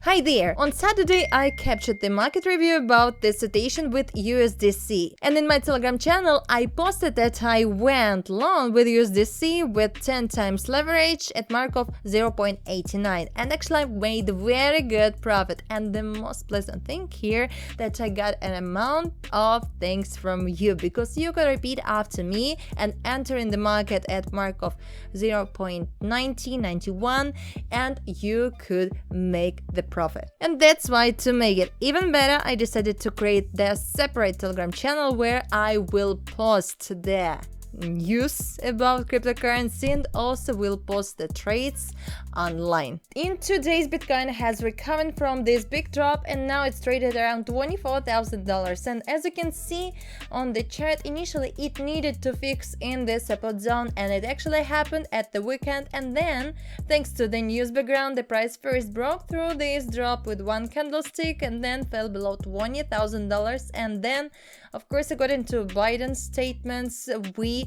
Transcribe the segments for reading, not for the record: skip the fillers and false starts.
Hi there! On Saturday, I captured the market review about the situation with USDC. And in my Telegram channel, I posted that I went long with USDC with 10 times leverage at mark of 0.89. And actually, I made very good profit. And the most pleasant thing here that I got an amount of thanks from you, because you could repeat after me and enter in the market at mark of 0.9091 and you could make the profit. And that's why, to make it even better, I decided to create the separate Telegram channel where I will post the news about cryptocurrency and also will post the trades online. In 2 days, Bitcoin has recovered from this big drop and now it's traded around $24,000. And as you can see on the chart, initially it needed to fix in the support zone, and it actually happened at the weekend. And then, thanks to the news background, the price first broke through this drop with one candlestick and then fell below $20,000. And then, of course, according to Biden's statements, we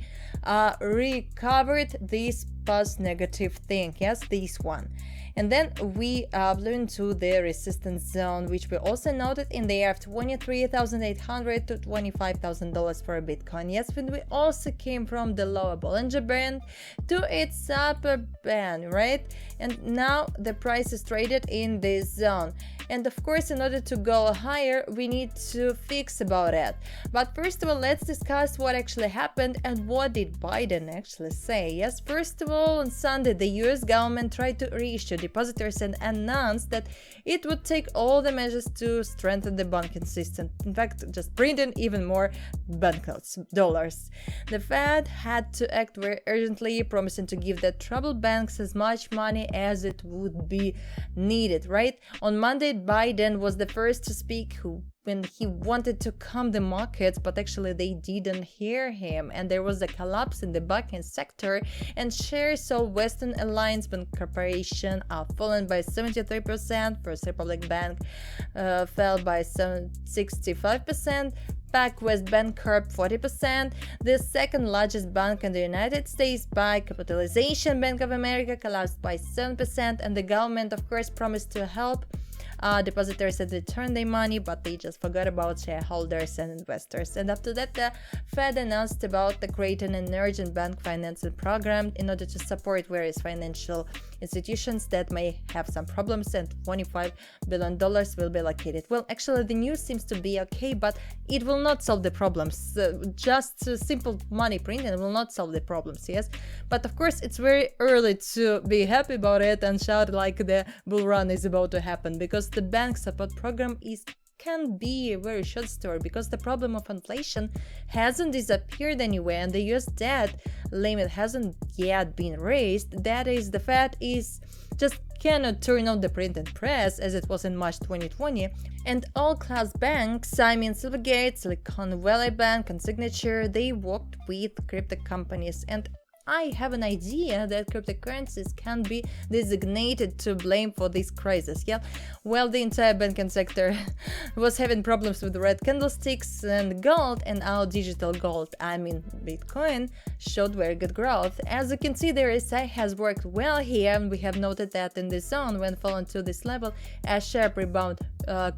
recovered this past negative thing, yes, this one. And then we blew into the resistance zone, which we also noted in the area of $23,800 to $25,000 for a Bitcoin. Yes, when we also came from the lower Bollinger Band to its upper band, right? And now the price is traded in this zone. And of course, in order to go higher, we need to fix about it. But first of all, let's discuss what actually happened and what did Biden actually say. Yes, first of all, on Sunday, the US government tried to reissue depositors and announced that it would take all the measures to strengthen the banking system. In fact, just printing even more banknotes, dollars. The Fed had to act very urgently, promising to give the troubled banks as much money as it would be needed, right? On Monday, Biden was the first to speak when he wanted to calm the markets, but actually they didn't hear him, and there was a collapse in the banking sector, and shares of Western Alliance Bank Corporation are fallen by 73%, First Republic Bank fell by 65%, PacWest Bank Corp 40%, the second largest bank in the United States by capitalization, Bank of America, collapsed by 7%, and the government, of course, promised to help depositors had returned their money, but they just forgot about shareholders and investors. And after that, the Fed announced about the creating an urgent bank financing program in order to support various financial institutions that may have some problems, and $25 billion will be allocated. Well, actually, the news seems to be okay, but it will not solve the problems. Just simple money printing will not solve the problems, yes? But of course, it's very early to be happy about it and shout like the bull run is about to happen, because the bank support program can be a very short story, because the problem of inflation hasn't disappeared anywhere and the US debt limit hasn't yet been raised. That is, the Fed is just cannot turn on the printing press as it was in March 2020, and all class banks, I mean Silvergate, Silicon Valley Bank and Signature, they worked with crypto companies. And I have an idea that cryptocurrencies can be designated to blame for this crisis. Yeah, well, the entire banking sector was having problems with red candlesticks and gold, and our digital gold, I mean Bitcoin, showed very good growth. As you can see, the RSI has worked well here, and we have noted that in this zone, when fallen to this level, a sharp rebound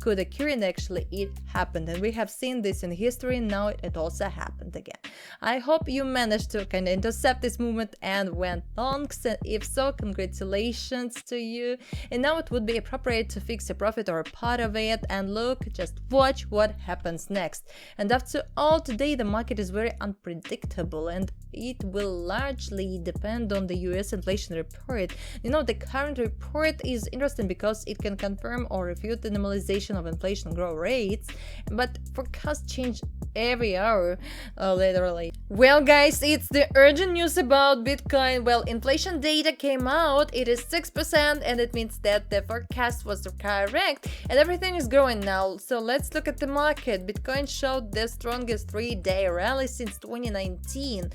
could occur, and actually it happened. And we have seen this in history, now it also happened again. I hope you managed to kind of intercept this movement and went longs, and if so, congratulations to you. And now it would be appropriate to fix a profit or a part of it and look, just watch what happens next. And after all, today the market is very unpredictable and it will largely depend on the US inflation report. You know, the current report is interesting because it can confirm or refute the normalization of inflation growth rates, but forecasts change every hour, literally. Well, guys, it's the urgent news about Bitcoin. Well, inflation data came out, it is 6%, and it means that the forecast was correct and everything is growing now. So let's look at the market. Bitcoin showed the strongest 3-day rally since 2019.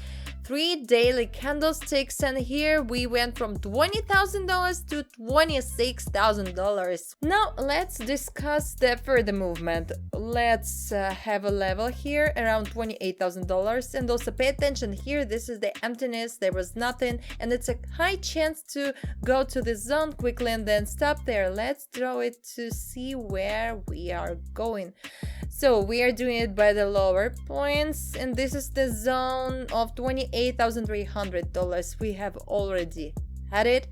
3 daily candlesticks, and here we went from $20,000 to $26,000. Now let's discuss the further movement. Let's have a level here around $28,000, and also pay attention here. This is the emptiness, there was nothing, and it's a high chance to go to the zone quickly and then stop there. Let's draw it to see where we are going. So we are doing it by the lower points, and this is the zone of $28,300. We have already had it.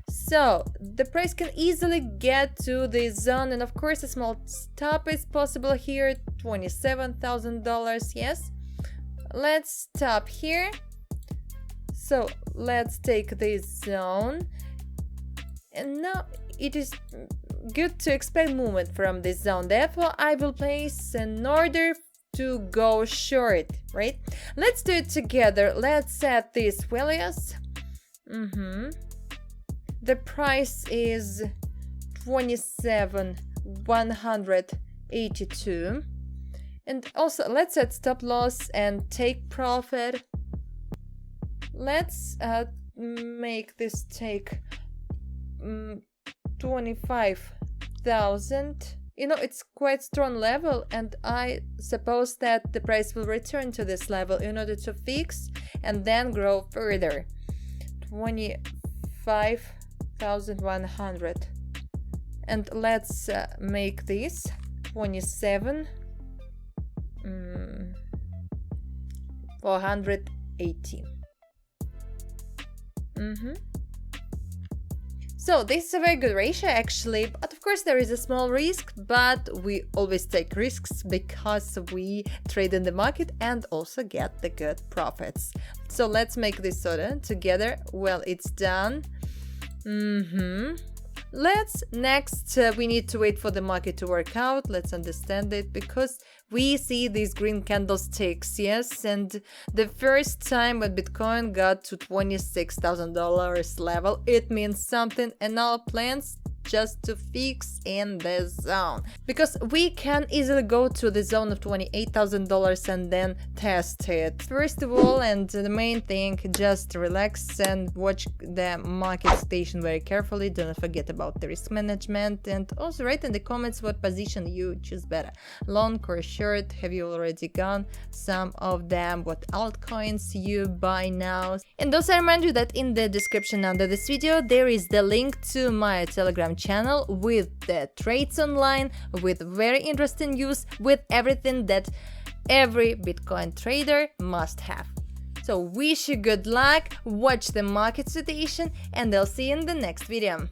So the price can easily get to the zone, and of course a small stop is possible here, $27,000. Yes, let's stop here. So let's take this zone, and now it is good to expect movement from this zone. Therefore I will place an order to go short, right? Let's do it together. Let's set these values. The price is 27,182, and also let's set stop loss and take profit. Let's make this take 25,000. You know, it's quite strong level, and I suppose that the price will return to this level in order to fix and then grow further. 25,100, and let's make this 27,418. So this is a very good ratio actually, but of course there is a small risk, but we always take risks because we trade in the market and also get the good profits. So let's make this order together. Well, it's done. Let's next we need to wait for the market to work out. Let's understand it, because we see these green candlesticks, yes, and the first time when Bitcoin got to $26,000 level, it means something, and our plans just to fix in the zone, because we can easily go to the zone of $28,000 and then test it. First of all, and the main thing, just relax and watch the market station very carefully. Do not forget about the risk management, and also write in the comments what position you choose better, long or short. Have you already gone some of them? What altcoins you buy now? And also I remind you that in the description under this video there is the link to my Telegram channel with the trades online, with very interesting news, with everything that every Bitcoin trader must have. So wish you good luck, watch the market situation, and I'll see you in the next video.